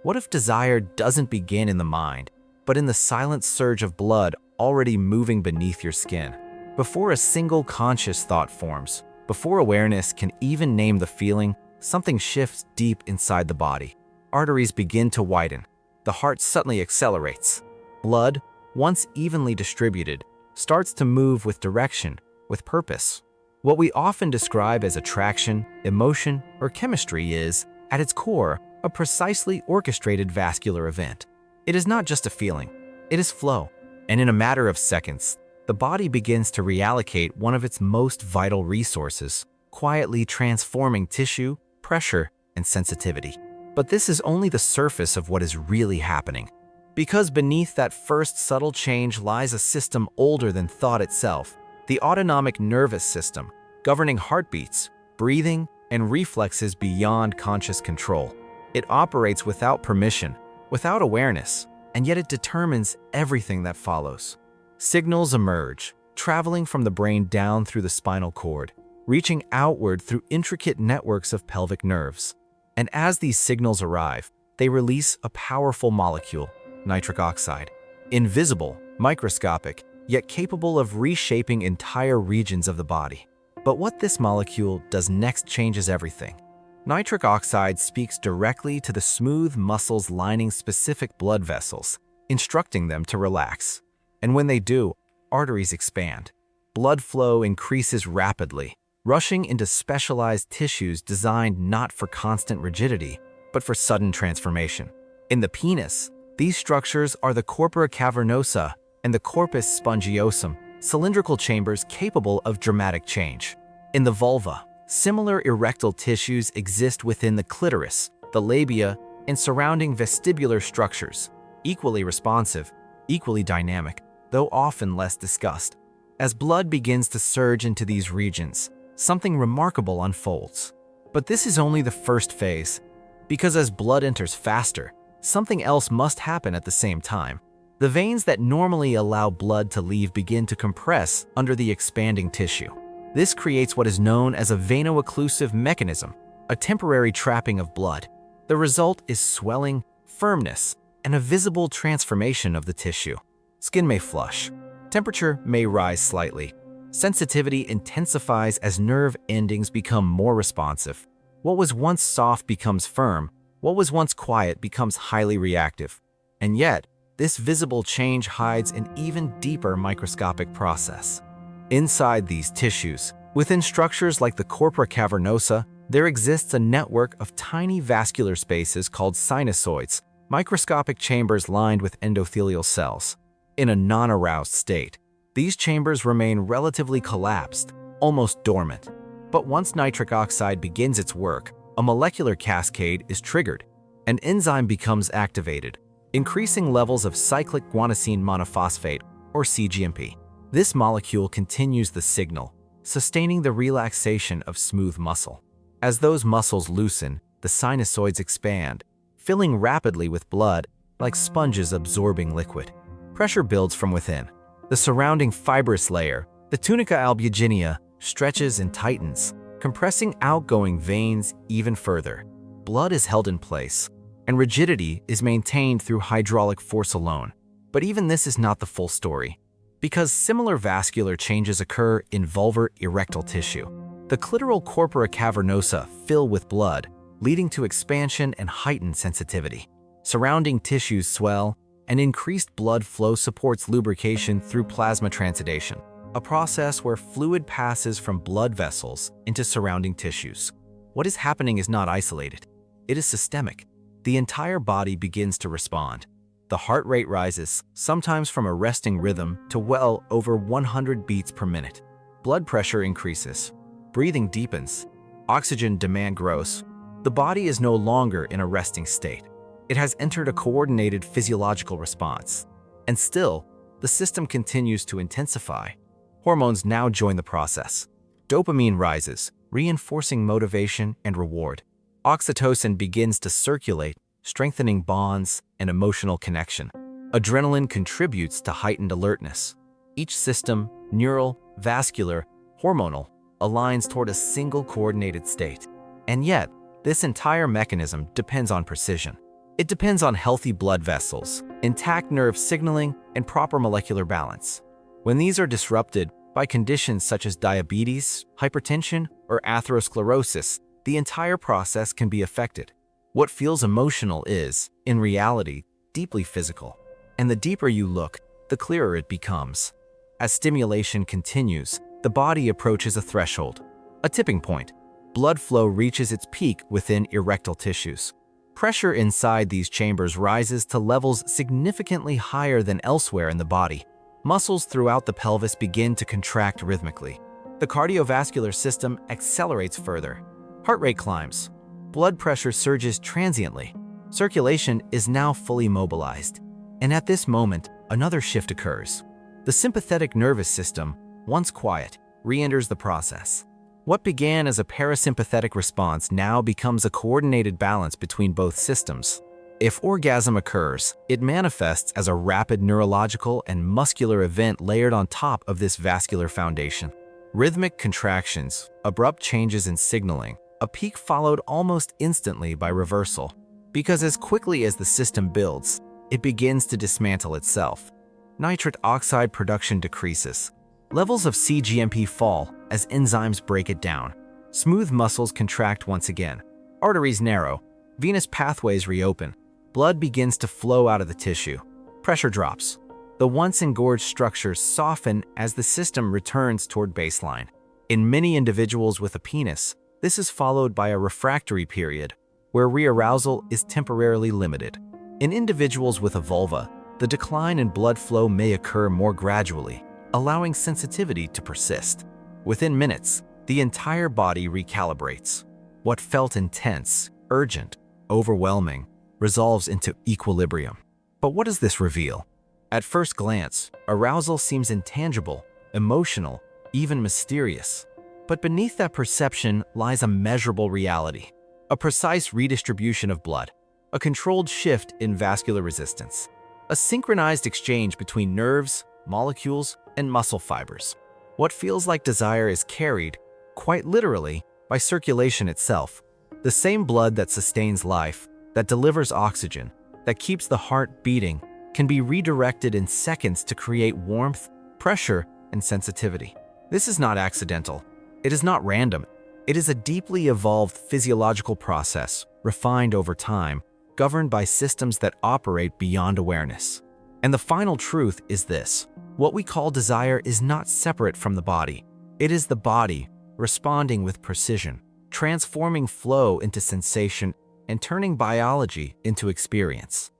What if desire doesn't begin in the mind, but in the silent surge of blood already moving beneath your skin? Before a single conscious thought forms, before awareness can even name the feeling, something shifts deep inside the body. Arteries begin to widen. The heart suddenly accelerates. Blood, once evenly distributed, starts to move with direction, with purpose. What we often describe as attraction, emotion, or chemistry is, at its core, a precisely orchestrated vascular event. It is not just a feeling, it is flow. And in a matter of seconds, the body begins to reallocate one of its most vital resources, quietly transforming tissue, pressure, and sensitivity. But this is only the surface of what is really happening. Because beneath that first subtle change lies a system older than thought itself, the autonomic nervous system, governing heartbeats, breathing, and reflexes beyond conscious control. It operates without permission, without awareness, and yet it determines everything that follows. Signals emerge, traveling from the brain down through the spinal cord, reaching outward through intricate networks of pelvic nerves. And as these signals arrive, they release a powerful molecule, nitric oxide. Invisible, microscopic, yet capable of reshaping entire regions of the body. But what this molecule does next changes everything. Nitric oxide speaks directly to the smooth muscles lining specific blood vessels, instructing them to relax. And when they do, arteries expand. Blood flow increases rapidly, rushing into specialized tissues designed not for constant rigidity, but for sudden transformation. In the penis, these structures are the corpora cavernosa and the corpus spongiosum, cylindrical chambers capable of dramatic change. In the vulva, similar erectile tissues exist within the clitoris, the labia, and surrounding vestibular structures, equally responsive, equally dynamic, though often less discussed. As blood begins to surge into these regions, something remarkable unfolds. But this is only the first phase, because as blood enters faster, something else must happen at the same time. The veins that normally allow blood to leave begin to compress under the expanding tissue. This creates what is known as a veno-occlusive mechanism, a temporary trapping of blood. The result is swelling, firmness, and a visible transformation of the tissue. Skin may flush. Temperature may rise slightly. Sensitivity intensifies as nerve endings become more responsive. What was once soft becomes firm. What was once quiet becomes highly reactive. And yet, this visible change hides an even deeper microscopic process. Inside these tissues, within structures like the corpora cavernosa, there exists a network of tiny vascular spaces called sinusoids, microscopic chambers lined with endothelial cells. In a non-aroused state, these chambers remain relatively collapsed, almost dormant. But once nitric oxide begins its work, a molecular cascade is triggered. An enzyme becomes activated, increasing levels of cyclic guanosine monophosphate, or cGMP. This molecule continues the signal, sustaining the relaxation of smooth muscle. As those muscles loosen, the sinusoids expand, filling rapidly with blood like sponges absorbing liquid. Pressure builds from within. The surrounding fibrous layer, the tunica albuginea, stretches and tightens, compressing outgoing veins even further. Blood is held in place, and rigidity is maintained through hydraulic force alone. But even this is not the full story, because similar vascular changes occur in vulvar erectile tissue. The clitoral corpora cavernosa fill with blood, leading to expansion and heightened sensitivity. Surrounding tissues swell, and increased blood flow supports lubrication through plasma transudation, a process where fluid passes from blood vessels into surrounding tissues. What is happening is not isolated. It is systemic. The entire body begins to respond. The heart rate rises, sometimes from a resting rhythm to well over 100 beats per minute. Blood pressure increases. Breathing deepens. Oxygen demand grows. The body is no longer in a resting state. It has entered a coordinated physiological response. And still, the system continues to intensify. Hormones now join the process. Dopamine rises, reinforcing motivation and reward. Oxytocin begins to circulate, strengthening bonds and emotional connection. Adrenaline contributes to heightened alertness. Each system, neural, vascular, hormonal, aligns toward a single coordinated state. And yet, this entire mechanism depends on precision. It depends on healthy blood vessels, intact nerve signaling, and proper molecular balance. When these are disrupted by conditions such as diabetes, hypertension, or atherosclerosis, the entire process can be affected. What feels emotional is, in reality, deeply physical. And the deeper you look, the clearer it becomes. As stimulation continues, the body approaches a threshold, a tipping point. Blood flow reaches its peak within erectile tissues. Pressure inside these chambers rises to levels significantly higher than elsewhere in the body. Muscles throughout the pelvis begin to contract rhythmically. The cardiovascular system accelerates further. Heart rate climbs. Blood pressure surges transiently. Circulation is now fully mobilized. And at this moment, another shift occurs. The sympathetic nervous system, once quiet, re-enters the process. What began as a parasympathetic response now becomes a coordinated balance between both systems. If orgasm occurs, it manifests as a rapid neurological and muscular event layered on top of this vascular foundation. Rhythmic contractions, abrupt changes in signaling, a peak followed almost instantly by reversal. Because as quickly as the system builds, it begins to dismantle itself. Nitric oxide production decreases. Levels of cGMP fall as enzymes break it down. Smooth muscles contract once again. Arteries narrow. Venous pathways reopen. Blood begins to flow out of the tissue. Pressure drops. The once engorged structures soften as the system returns toward baseline. In many individuals with a penis, this is followed by a refractory period, where rearousal is temporarily limited. In individuals with a vulva, the decline in blood flow may occur more gradually, allowing sensitivity to persist. Within minutes, the entire body recalibrates. What felt intense, urgent, overwhelming, resolves into equilibrium. But what does this reveal? At first glance, arousal seems intangible, emotional, even mysterious. But beneath that perception lies a measurable reality, a precise redistribution of blood, a controlled shift in vascular resistance, a synchronized exchange between nerves, molecules, and muscle fibers. What feels like desire is carried, quite literally, by circulation itself. The same blood that sustains life, that delivers oxygen, that keeps the heart beating, can be redirected in seconds to create warmth, pressure, and sensitivity. This is not accidental. It is not random. It is a deeply evolved physiological process, refined over time, governed by systems that operate beyond awareness. And the final truth is this: what we call desire is not separate from the body. It is the body responding with precision, transforming flow into sensation and turning biology into experience.